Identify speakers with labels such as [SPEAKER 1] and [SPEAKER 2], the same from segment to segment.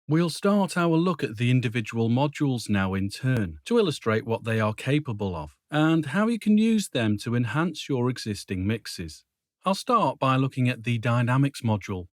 [SPEAKER 1] We'll start our look at the individual modules now in turn to illustrate what they are capable of and how you can use them to enhance your existing mixes. I'll start by looking at the Dynamics module,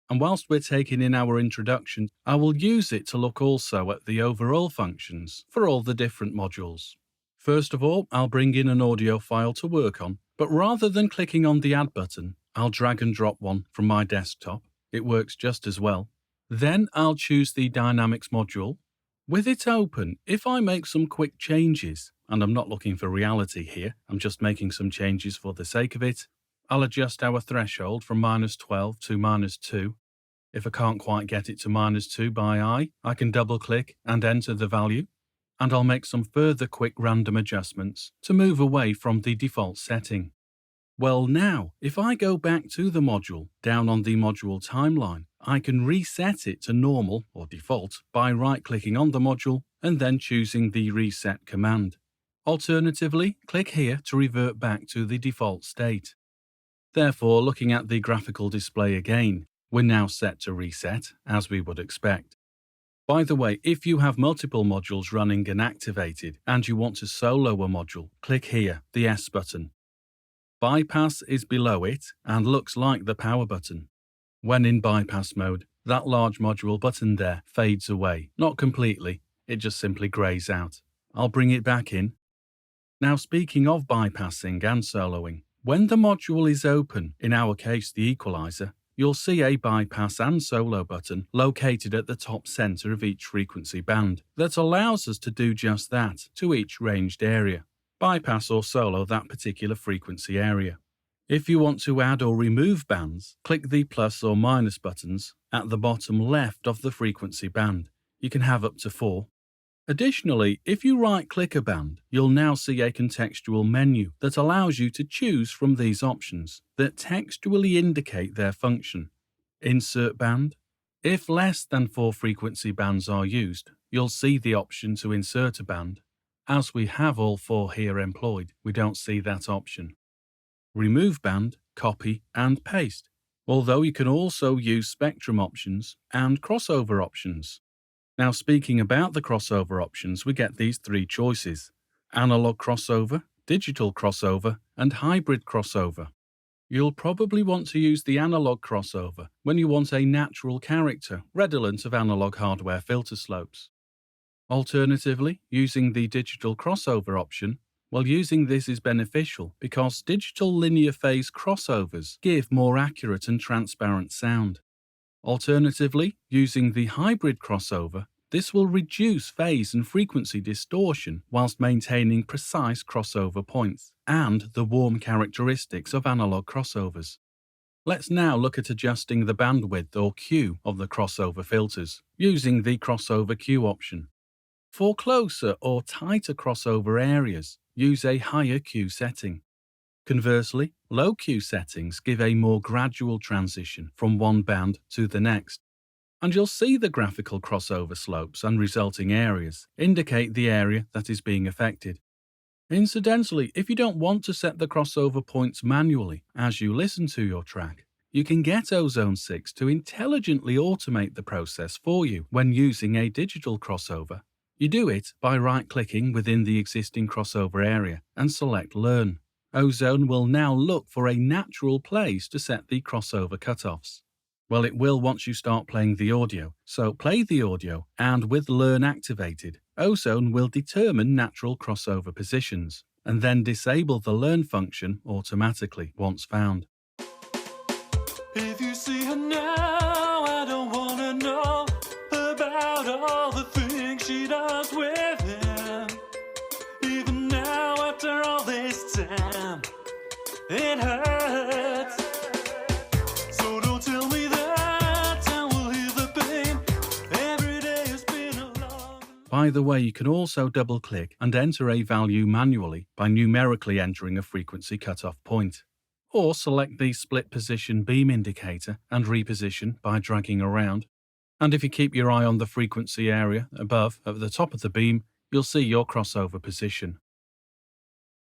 [SPEAKER 1] and whilst we're taking in our introduction, I will use it to look also at the overall functions for all the different modules. First of all, I'll bring in an audio file to work on, but rather than clicking on the Add button, I'll drag and drop one from my desktop. It works just as well. Then I'll choose the Dynamics module. With it open, if I make some quick changes, and I'm not looking for reality here, I'm just making some changes for the sake of it, I'll adjust our threshold from -12 to -2. If I can't quite get it to -2 by eye, I can double-click and enter the value, and I'll make some further quick random adjustments to move away from the default setting. Well now, if I go back to the module, down on the module timeline, I can reset it to normal or default by right-clicking on the module and then choosing the reset command. Alternatively, click here to revert back to the default state. Therefore, looking at the graphical display again, we're now set to reset, as we would expect. By the way, if you have multiple modules running and activated and you want to solo a module, click here, the S button. Bypass is below it and looks like the power button. When in bypass mode, that large module button there fades away, not completely, it just simply greys out. I'll bring it back in. Now speaking of bypassing and soloing, when the module is open, in our case the Equalizer, you'll see a bypass and solo button located at the top center of each frequency band that allows us to do just that to each ranged area. Bypass or solo that particular frequency area. If you want to add or remove bands, click the plus or minus buttons at the bottom left of the frequency band. You can have up to 4. Additionally, if you right-click a band, you'll now see a contextual menu that allows you to choose from these options that textually indicate their function. Insert band. If less than 4 frequency bands are used, you'll see the option to insert a band. As we have all 4 here employed, we don't see that option. Remove band, copy, and paste, although you can also use spectrum options and crossover options. Now speaking about the crossover options, we get these 3 choices: analog crossover, digital crossover, and hybrid crossover. You'll probably want to use the analog crossover when you want a natural character redolent of analog hardware filter slopes. Alternatively, using the digital crossover option, well, using this is beneficial because digital linear phase crossovers give more accurate and transparent sound. Alternatively, using the hybrid crossover, this will reduce phase and frequency distortion whilst maintaining precise crossover points and the warm characteristics of analog crossovers. Let's now look at adjusting the bandwidth or Q of the crossover filters using the crossover Q option. For closer or tighter crossover areas, use a higher Q setting. Conversely, low Q settings give a more gradual transition from one band to the next, and you'll see the graphical crossover slopes and resulting areas indicate the area that is being affected. Incidentally, if you don't want to set the crossover points manually as you listen to your track, you can get Ozone 6 to intelligently automate the process for you when using a digital crossover. You do it by right-clicking within the existing crossover area and select Learn. Ozone will now look for a natural place to set the crossover cutoffs. Well, it will once you start playing the audio, so play the audio, and with Learn activated, Ozone will determine natural crossover positions, and then disable the Learn function automatically once found.
[SPEAKER 2] If you see her now, I don't wanna know about all the things she does with him. Even now, after all this time, it hurts. So don't tell me that I will hear the pain. Every day has been a long...
[SPEAKER 1] By the way, you can also double-click and enter a value manually by numerically entering a frequency cutoff point, or select the split position beam indicator and reposition by dragging around. And if you keep your eye on the frequency area above at the top of the beam, you'll see your crossover position.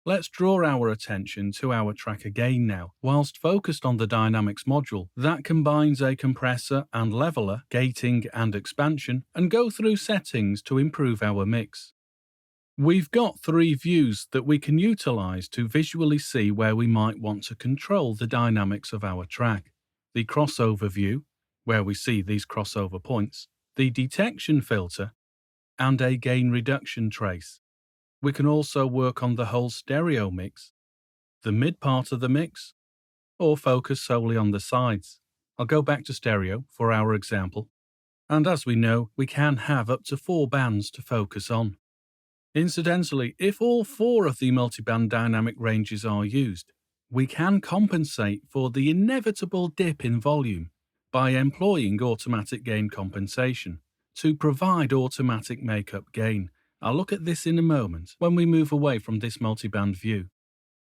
[SPEAKER 1] Let's draw our attention to our track again now, whilst focused on the dynamics module that combines a compressor and leveler, gating and expansion, and go through settings to improve our mix. We've got 3 views that we can utilize to visually see where we might want to control the dynamics of our track. The crossover view, where we see these crossover points, the detection filter, and a gain reduction trace. We can also work on the whole stereo mix, the mid part of the mix, or focus solely on the sides. I'll go back to stereo for our example. And as we know, we can have up to 4 bands to focus on. Incidentally, if all 4 of the multiband dynamic ranges are used, we can compensate for the inevitable dip in volume by employing automatic gain compensation to provide automatic makeup gain. I'll look at this in a moment when we move away from this multiband view.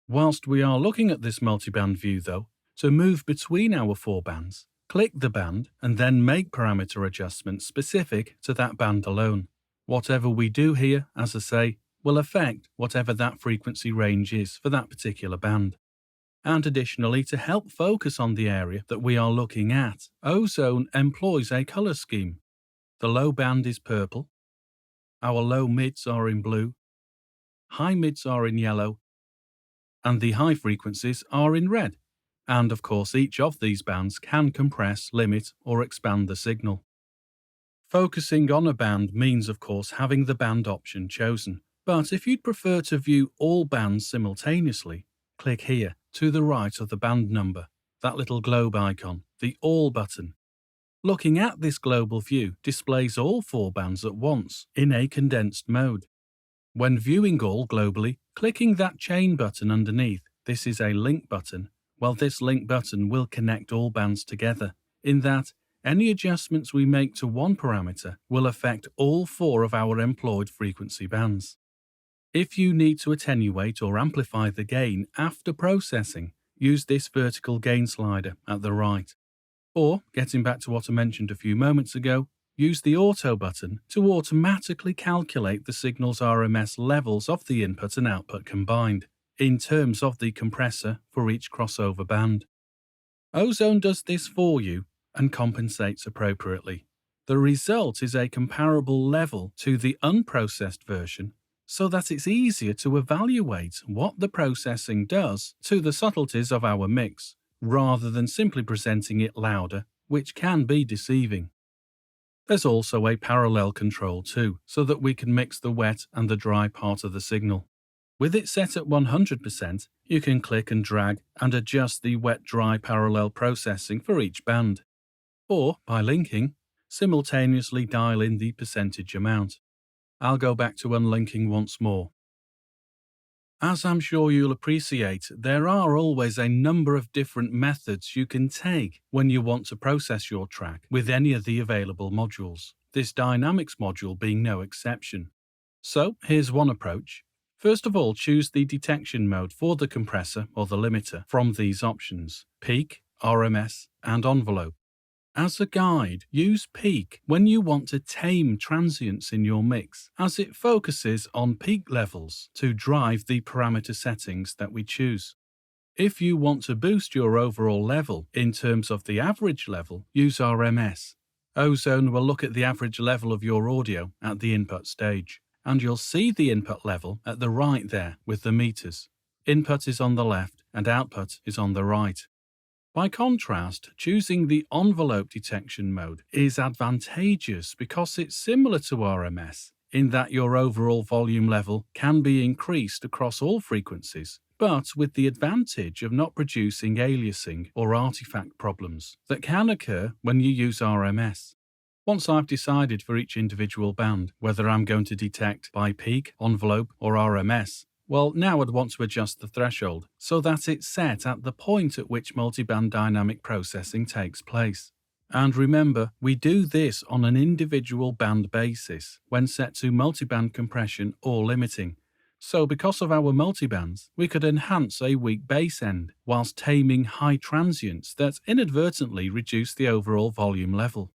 [SPEAKER 1] Whilst we are looking at this multiband view though, to move between our 4 bands, click the band and then make parameter adjustments specific to that band alone. Whatever we do here, as I say, will affect whatever that frequency range is for that particular band. And additionally, to help focus on the area that we are looking at, Ozone employs a color scheme. The low band is purple, our low mids are in blue, high mids are in yellow, and the high frequencies are in red. And of course, each of these bands can compress, limit, or expand the signal. Focusing on a band means, of course, having the band option chosen. But if you'd prefer to view all bands simultaneously, click here to the right of the band number, that little globe icon, the All button. Looking at this global view displays all 4 bands at once in a condensed mode. When viewing all globally, clicking that chain button underneath, this is a link button, well, this link button will connect all bands together, in that any adjustments we make to one parameter will affect all 4 of our employed frequency bands. If you need to attenuate or amplify the gain after processing, use this vertical gain slider at the right. Or, getting back to what I mentioned a few moments ago, use the Auto button to automatically calculate the signal's RMS levels of the input and output combined, in terms of the compressor for each crossover band. Ozone does this for you and compensates appropriately. The result is a comparable level to the unprocessed version, so that it's easier to evaluate what the processing does to the subtleties of our mix, rather than simply presenting it louder, which can be deceiving. There's also a parallel control too, so that we can mix the wet and the dry part of the signal. With it set at 100%, you can click and drag and adjust the wet-dry parallel processing for each band. Or, by linking, simultaneously dial in the percentage amount. I'll go back to unlinking once more. As I'm sure you'll appreciate, there are always a number of different methods you can take when you want to process your track with any of the available modules, this dynamics module being no exception. So, here's one approach. First of all, choose the detection mode for the compressor or the limiter from these options: peak, RMS, and envelope. As a guide, use peak when you want to tame transients in your mix, as it focuses on peak levels to drive the parameter settings that we choose. If you want to boost your overall level in terms of the average level, use RMS. Ozone will look at the average level of your audio at the input stage, and you'll see the input level at the right there with the meters. Input is on the left and output is on the right. By contrast, choosing the envelope detection mode is advantageous because it's similar to RMS in that your overall volume level can be increased across all frequencies, but with the advantage of not producing aliasing or artifact problems that can occur when you use RMS. Once I've decided for each individual band whether I'm going to detect by peak, envelope, or RMS, well, now I'd want to adjust the threshold so that it's set at the point at which multiband dynamic processing takes place. And remember, we do this on an individual band basis when set to multiband compression or limiting. So because of our multibands, we could enhance a weak bass end whilst taming high transients that inadvertently reduce the overall volume level.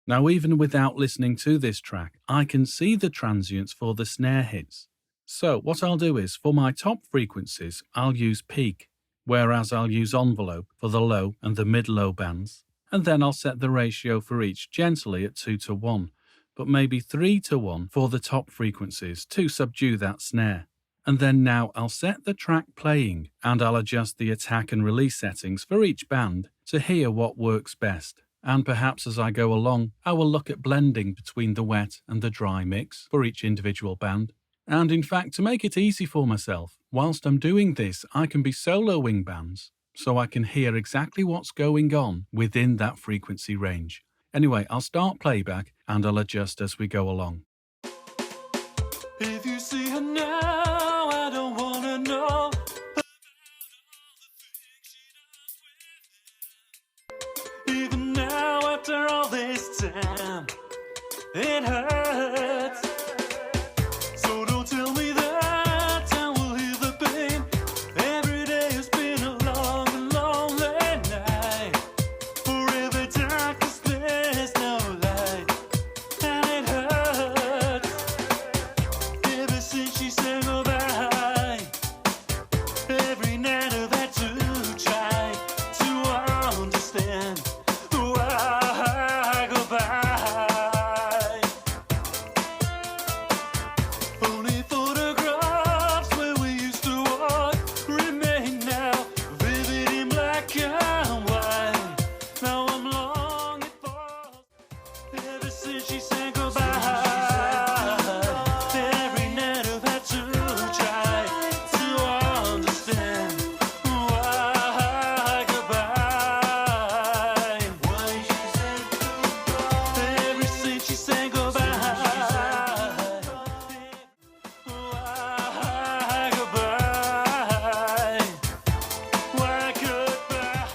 [SPEAKER 1] Now, even without listening to this track, I can see the transients for the snare hits. So what I'll do is, for my top frequencies, I'll use peak, whereas I'll use envelope for the low and the mid-low bands. And then I'll set the ratio for each gently at 2:1, but maybe 3:1 for the top frequencies to subdue that snare. And then now I'll set the track playing and I'll adjust the attack and release settings for each band to hear what works best. And perhaps as I go along, I will look at blending between the wet and the dry mix for each individual band. And in fact, to make it easy for myself, whilst I'm doing this, I can be soloing bands, so I can hear exactly what's going on within that frequency range. Anyway, I'll start playback and I'll adjust as we go along.
[SPEAKER 2] If you see her now, I don't wanna know about all the things she does with him. Even now, after all this time, it hurts. So don't tell me that I will heal the pain. Every day has been a long and lonely night. Forever dark 'cause there's no light, and it hurts. Ever since she said goodbye, every night I've had to try to understand why goodbye. Only photographs where we used to walk remain now, vivid in black and white. Now I'm longing for, ever since she said goodbye. Every night I've had to try to understand why goodbye. Why she said goodbye. Ever since she said goodbye. Why goodbye. Why goodbye.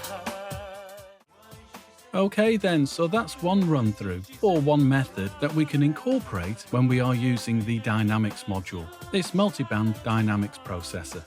[SPEAKER 1] Okay then, so that's one run through, or one method that we can incorporate when we are using the Dynamics module, this multiband dynamics processor.